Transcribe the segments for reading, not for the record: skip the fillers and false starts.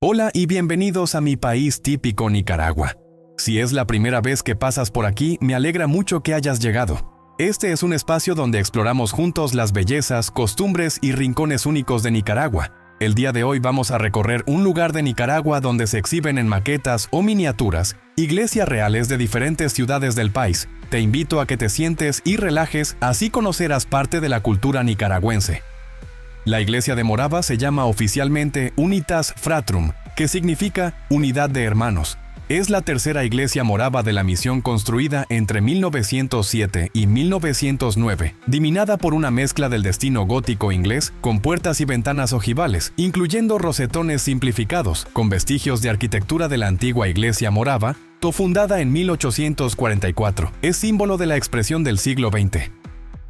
Hola y bienvenidos a mi país típico Nicaragua. Si es la primera vez que pasas por aquí, me alegra mucho que hayas llegado. Este es un espacio donde exploramos juntos las bellezas, costumbres y rincones únicos de Nicaragua. El día de hoy vamos a recorrer un lugar de Nicaragua donde se exhiben en maquetas o miniaturas iglesias reales de diferentes ciudades del país. Te invito a que te sientes y relajes, así conocerás parte de la cultura nicaragüense. La iglesia de Morava se llama oficialmente Unitas Fratrum, que significa unidad de hermanos. Es la tercera iglesia morava de la misión construida entre 1907 y 1909, diminada por una mezcla del destino gótico inglés con puertas y ventanas ojivales, incluyendo rosetones simplificados, con vestigios de arquitectura de la antigua iglesia morava, fundada en 1844. Es símbolo de la expresión del siglo XX.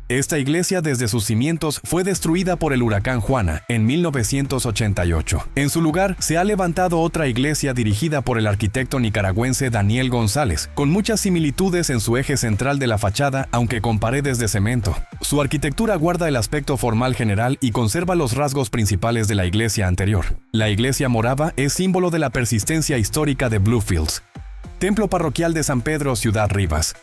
Esta iglesia desde sus cimientos fue destruida por el huracán Juana en 1988. En su lugar se ha levantado otra iglesia dirigida por el arquitecto nicaragüense Daniel González, con muchas similitudes en su eje central de la fachada, aunque con paredes de cemento. Su arquitectura guarda el aspecto formal general y conserva los rasgos principales de la iglesia anterior. La iglesia morava es símbolo de la persistencia histórica de Bluefields. Templo parroquial de San Pedro, Ciudad Rivas.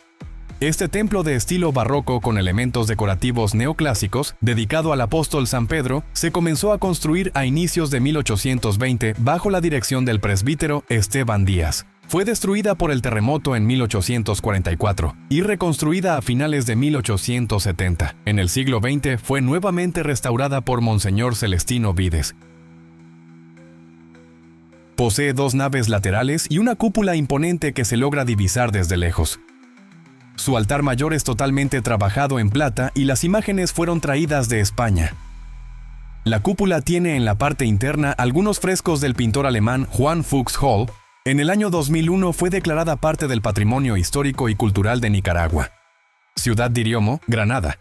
Este templo de estilo barroco con elementos decorativos neoclásicos, dedicado al apóstol San Pedro, se comenzó a construir a inicios de 1820 bajo la dirección del presbítero Esteban Díaz. Fue destruida por el terremoto en 1844 y reconstruida a finales de 1870. En el siglo XX fue nuevamente restaurada por Monseñor Celestino Vides. Posee dos naves laterales y una cúpula imponente que se logra divisar desde lejos. Su altar mayor es totalmente trabajado en plata y las imágenes fueron traídas de España. La cúpula tiene en la parte interna algunos frescos del pintor alemán Juan Fuchs Hall. En el año 2001 fue declarada parte del Patrimonio Histórico y Cultural de Nicaragua. Ciudad de Iriomo, Granada.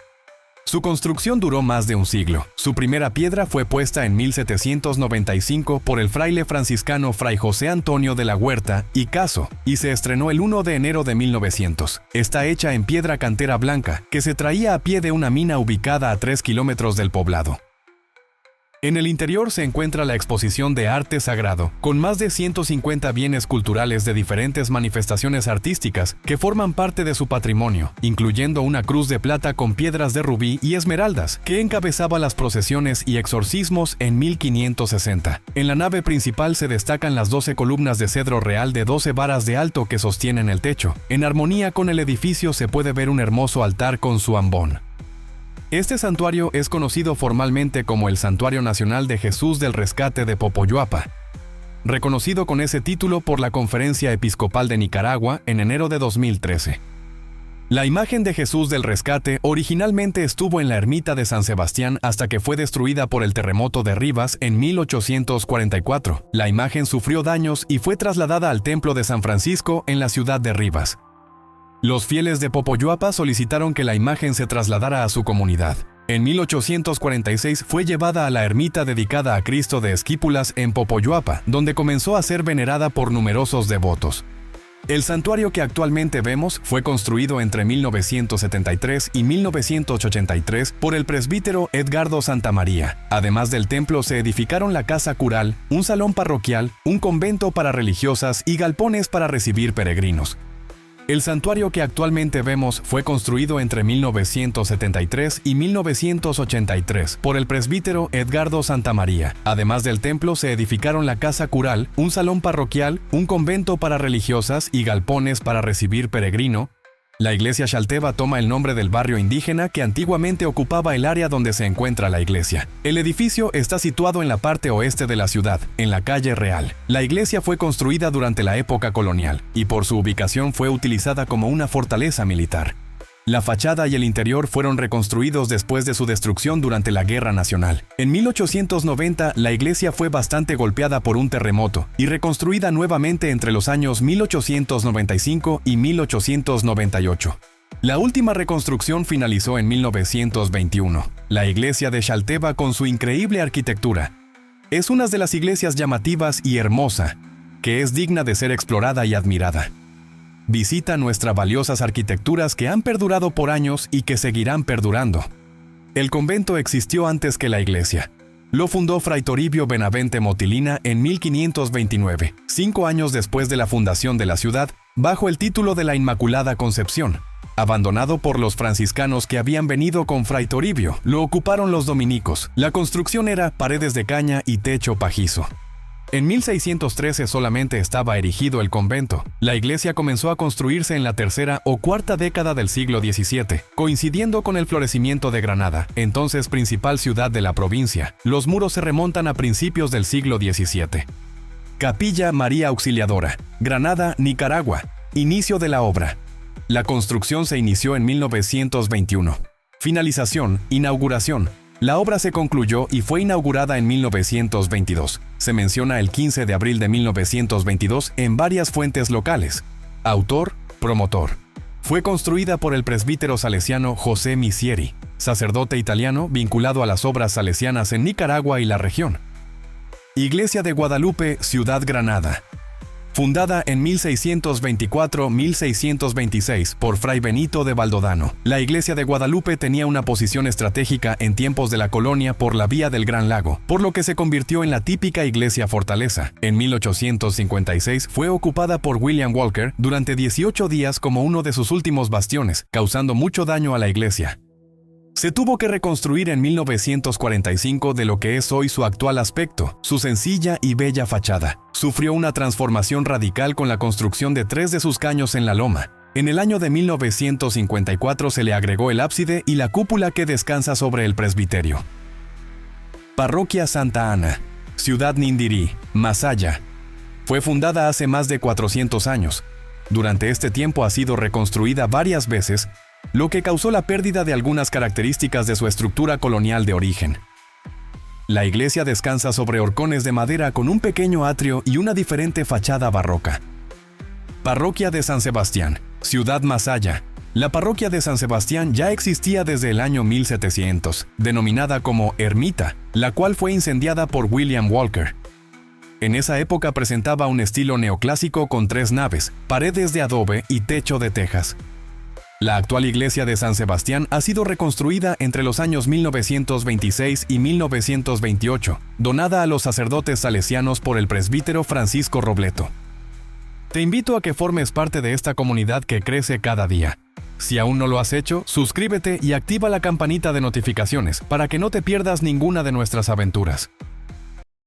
Su construcción duró más de un siglo. Su primera piedra fue puesta en 1795 por el fraile franciscano Fray José Antonio de la Huerta y Caso, y se estrenó el 1 de enero de 1900. Está hecha en piedra cantera blanca, que se traía a pie de una mina ubicada a 3 kilómetros del poblado. En el interior se encuentra la exposición de arte sagrado, con más de 150 bienes culturales de diferentes manifestaciones artísticas que forman parte de su patrimonio, incluyendo una cruz de plata con piedras de rubí y esmeraldas, que encabezaba las procesiones y exorcismos en 1560. En la nave principal se destacan las 12 columnas de cedro real de 12 varas de alto que sostienen el techo. En armonía con el edificio se puede ver un hermoso altar con su ambón. Este santuario es conocido formalmente como el Santuario Nacional de Jesús del Rescate de Popoyuapa, reconocido con ese título por la Conferencia Episcopal de Nicaragua en enero de 2013. La imagen de Jesús del Rescate originalmente estuvo en la ermita de San Sebastián hasta que fue destruida por el terremoto de Rivas en 1844. La imagen sufrió daños y fue trasladada al Templo de San Francisco en la ciudad de Rivas. Los fieles de Popoyuapa solicitaron que la imagen se trasladara a su comunidad. En 1846 fue llevada a la ermita dedicada a Cristo de Esquípulas en Popoyuapa, donde comenzó a ser venerada por numerosos devotos. El santuario que actualmente vemos fue construido entre 1973 y 1983 por el presbítero Edgardo Santamaría. Además del templo se edificaron la casa cural, un salón parroquial, un convento para religiosas y galpones para recibir peregrinos. El santuario que actualmente vemos fue construido entre 1973 y 1983 por el presbítero Edgardo Santamaría. Además del templo se edificaron la casa cural, un salón parroquial, un convento para religiosas y galpones para recibir peregrino. La iglesia Xalteva toma el nombre del barrio indígena que antiguamente ocupaba el área donde se encuentra la iglesia. El edificio está situado en la parte oeste de la ciudad, en la calle Real. La iglesia fue construida durante la época colonial y por su ubicación fue utilizada como una fortaleza militar. La fachada y el interior fueron reconstruidos después de su destrucción durante la Guerra Nacional. En 1890, la iglesia fue bastante golpeada por un terremoto y reconstruida nuevamente entre los años 1895 y 1898. La última reconstrucción finalizó en 1921. La iglesia de Xalteva, con su increíble arquitectura, es una de las iglesias llamativas y hermosa, que es digna de ser explorada y admirada. Visita nuestras valiosas arquitecturas que han perdurado por años y que seguirán perdurando. El convento existió antes que la iglesia. Lo fundó Fray Toribio Benavente Motilina en 1529, 5 años después de la fundación de la ciudad, bajo el título de la Inmaculada Concepción. Abandonado por los franciscanos que habían venido con Fray Toribio, lo ocuparon los dominicos. La construcción era paredes de caña y techo pajizo. En 1613 solamente estaba erigido el convento. La iglesia comenzó a construirse en la tercera o cuarta década del siglo XVII, coincidiendo con el florecimiento de Granada, entonces principal ciudad de la provincia. Los muros se remontan a principios del siglo XVII. Capilla María Auxiliadora, Granada, Nicaragua. Inicio de la obra. La construcción se inició en 1921. Finalización, inauguración. La obra se concluyó y fue inaugurada en 1922. Se menciona el 15 de abril de 1922 en varias fuentes locales. Autor, promotor. Fue construida por el presbítero salesiano José Misieri, sacerdote italiano vinculado a las obras salesianas en Nicaragua y la región. Iglesia de Guadalupe, Ciudad Granada. Fundada en 1624-1626 por Fray Benito de Valdodano, la iglesia de Guadalupe tenía una posición estratégica en tiempos de la colonia por la vía del Gran Lago, por lo que se convirtió en la típica iglesia fortaleza. En 1856 fue ocupada por William Walker durante 18 días como uno de sus últimos bastiones, causando mucho daño a la iglesia. Se tuvo que reconstruir en 1945 de lo que es hoy su actual aspecto, su sencilla y bella fachada. Sufrió una transformación radical con la construcción de 3 de sus caños en la loma. En el año de 1954 se le agregó el ábside y la cúpula que descansa sobre el presbiterio. Parroquia Santa Ana, Ciudad Nindirí, Masaya. Fue fundada hace más de 400 años. Durante este tiempo ha sido reconstruida varias veces, lo que causó la pérdida de algunas características de su estructura colonial de origen. La iglesia descansa sobre horcones de madera con un pequeño atrio y una diferente fachada barroca. Parroquia de San Sebastián, Ciudad Masaya. La parroquia de San Sebastián ya existía desde el año 1700, denominada como Ermita, la cual fue incendiada por William Walker. En esa época presentaba un estilo neoclásico con 3 naves, paredes de adobe y techo de tejas. La actual iglesia de San Sebastián ha sido reconstruida entre los años 1926 y 1928, donada a los sacerdotes salesianos por el presbítero Francisco Robleto. Te invito a que formes parte de esta comunidad que crece cada día. Si aún no lo has hecho, suscríbete y activa la campanita de notificaciones para que no te pierdas ninguna de nuestras aventuras.